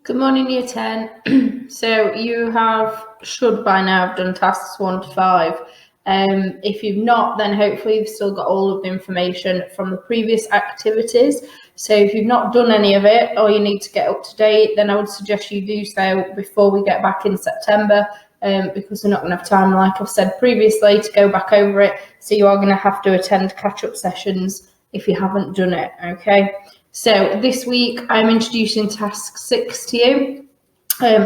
Good morning, Year 10. So you should by now have done tasks 1 to 5. If you've not, then hopefully you've still got all of the information from the previous activities. So if you've not done any of it or you need to get up to date, then I would suggest you do so before we get back in September, because we're not going to have time, like I've said previously, to go back over it. So you are going to have to attend catch-up sessions if you haven't done it, okay? So this week I'm introducing task 6 to you.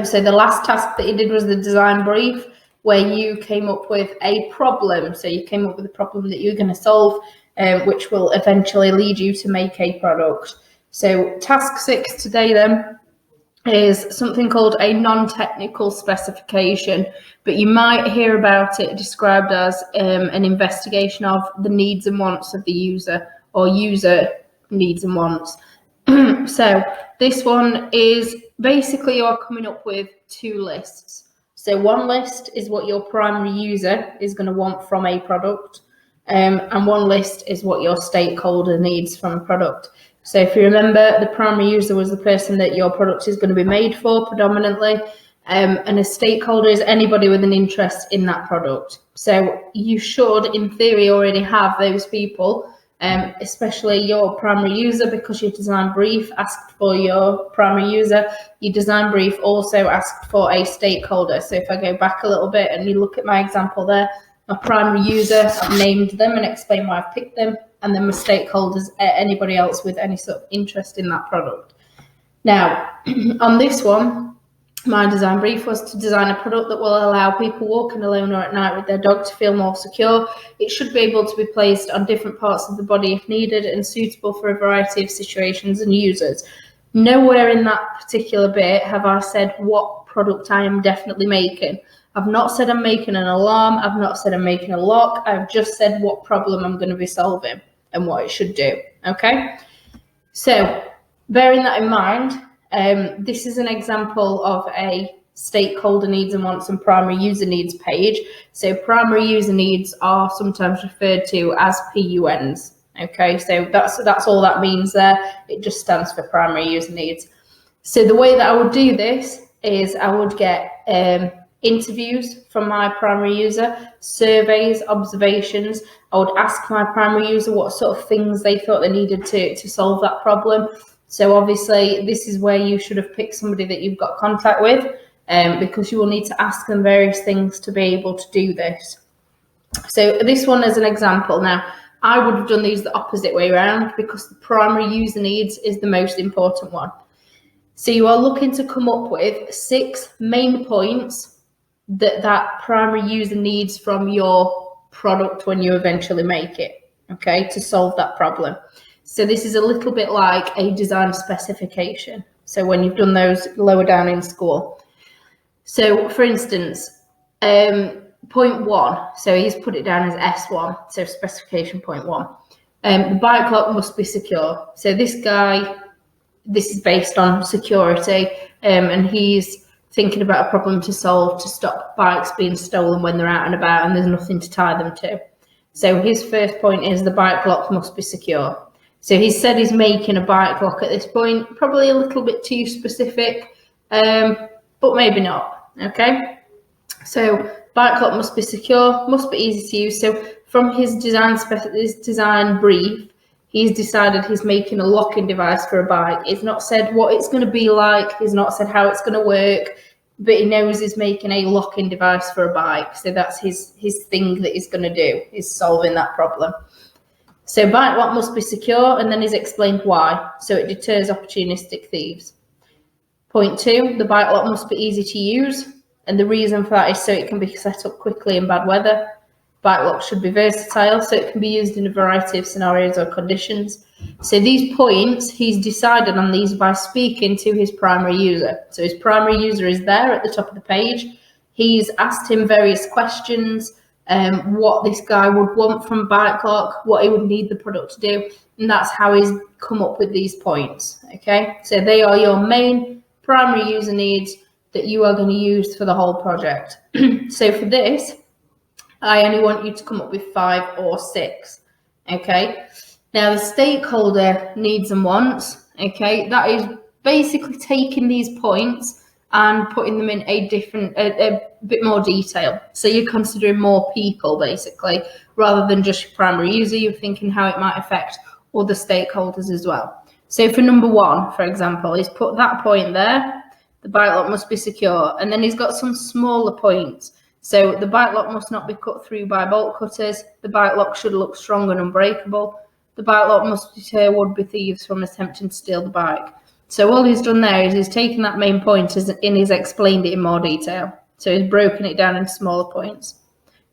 So the last task that you did was the design brief, where you came up with a problem. So you came up with a problem that you're going to solve, which will eventually lead you to make a product. So task 6 today then is something called a non-technical specification, but you might hear about it described as an investigation of the needs and wants of the user, or user needs and wants. So this one is basically you're coming up with 2 lists. So one list is what your primary user is going to want from a product, and one list is what your stakeholder needs from a product. So if you remember, the primary user was the person that your product is going to be made for predominantly, and a stakeholder is anybody with an interest in that product. So you should, in theory, already have those people, especially your primary user, because your design brief asked for your primary user. Your design brief also asked for a stakeholder. So if I go back a little bit and you look at my example there, my primary user, I've named them and explained why I've picked them, and then my stakeholders, anybody else with any sort of interest in that product. Now, on this one, my design brief was to design a product that will allow people walking alone or at night with their dog to feel more secure. It should be able to be placed on different parts of the body if needed and suitable for a variety of situations and users. Nowhere in that particular bit have I said what product I am definitely making. I've not said I'm making an alarm. I've not said I'm making a lock. I've just said what problem I'm going to be solving and what it should do. Okay? So, bearing that in mind, this is an example of a stakeholder needs and wants and primary user needs page. So primary user needs are sometimes referred to as PUNs. Okay, so that's all that means there. It just stands for primary user needs. So the way that I would do this is I would get interviews from my primary user, surveys, observations. I would ask my primary user what sort of things they thought they needed to solve that problem. So obviously this is where you should have picked somebody that you've got contact with, because you will need to ask them various things to be able to do this. So this one is an example. Now, I would have done these the opposite way around, because the primary user needs is the most important one. So you are looking to come up with 6 main points that primary user needs from your product when you eventually make it, okay, to solve that problem. So this is a little bit like a design specification. So when you've done those lower down in school. So for instance, point 1, so he's put it down as S1, so specification point 1. The bike lock must be secure. So this is based on security, and he's thinking about a problem to solve to stop bikes being stolen when they're out and about and there's nothing to tie them to. So his first point is the bike lock must be secure. So he said he's making a bike lock at this point, probably a little bit too specific, but maybe not, okay? So bike lock must be secure, must be easy to use. So from his design brief, he's decided he's making a locking device for a bike. He's not said what it's going to be like. He's not said how it's going to work, but he knows he's making a locking device for a bike. So that's his thing that he's going to do, is solving that problem. So bike lock must be secure, and then he's explained why. So it deters opportunistic thieves. Point 2, the bike lock must be easy to use, and the reason for that is so it can be set up quickly in bad weather. Bike lock should be versatile, so it can be used in a variety of scenarios or conditions. So these points, he's decided on these by speaking to his primary user. So his primary user is there at the top of the page. He's asked him various questions, what this guy would want from bike lock, what he would need the product to do, and that's how he's come up with these points. Okay, so they are your main primary user needs that you are going to use for the whole project. So for this, I only want you to come up with 5 or 6. Okay, now the stakeholder needs and wants, okay, that is basically taking these points and putting them in a bit more detail. So you're considering more people, basically, rather than just your primary user. You're thinking how it might affect other stakeholders as well. So for number 1, for example, he's put that point there. The bike lock must be secure. And then he's got some smaller points. So the bike lock must not be cut through by bolt cutters. The bike lock should look strong and unbreakable. The bike lock must deter would-be thieves from attempting to steal the bike. So all he's done there is he's taken that main point and he's explained it in more detail. So he's broken it down into smaller points.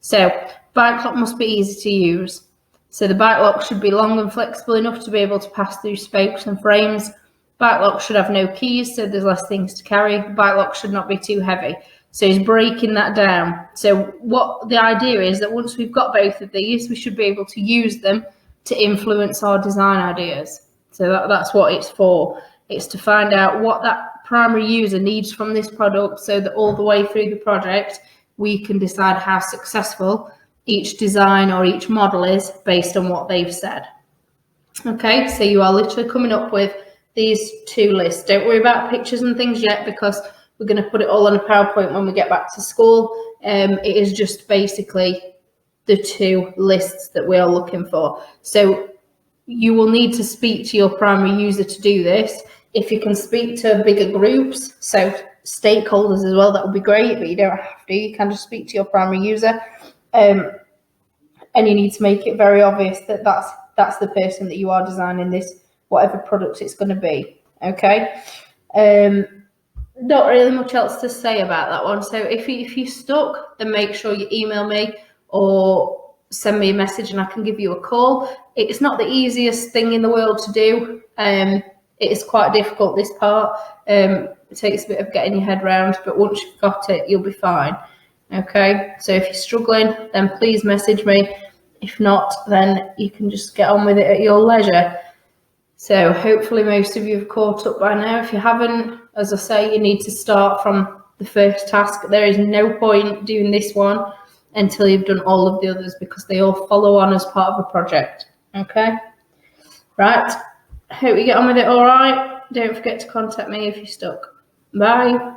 So bike lock must be easy to use. So the bike lock should be long and flexible enough to be able to pass through spokes and frames. Bike lock should have no keys, so there's less things to carry. The bike lock should not be too heavy. So he's breaking that down. So what the idea is that once we've got both of these, we should be able to use them to influence our design ideas. So that's what it's for. It's to find out what that primary user needs from this product so that all the way through the project, we can decide how successful each design or each model is based on what they've said. Okay, so you are literally coming up with these 2 lists. Don't worry about pictures and things yet, because we're going to put it all on a PowerPoint when we get back to school. It is just basically the 2 lists that we are looking for. So you will need to speak to your primary user to do this. If you can speak to bigger groups, so stakeholders as well, that would be great, but you don't have to. You can just speak to your primary user. And you need to make it very obvious that that's the person that you are designing this, whatever product it's going to be. Okay. Not really much else to say about that one. So if you're stuck, then make sure you email me or send me a message and I can give you a call. It's not the easiest thing in the world to do. It is quite difficult, this part. It takes a bit of getting your head around, but once you've got it, you'll be fine. Okay, so if you're struggling, then please message me. If not, then you can just get on with it at your leisure. So hopefully most of you have caught up by now. If you haven't, as I say, you need to start from the first task. There is no point doing this one until you've done all of the others, because they all follow on as part of a project. Okay, right. Hope you get on with it all right. Don't forget to contact me if you're stuck. Bye.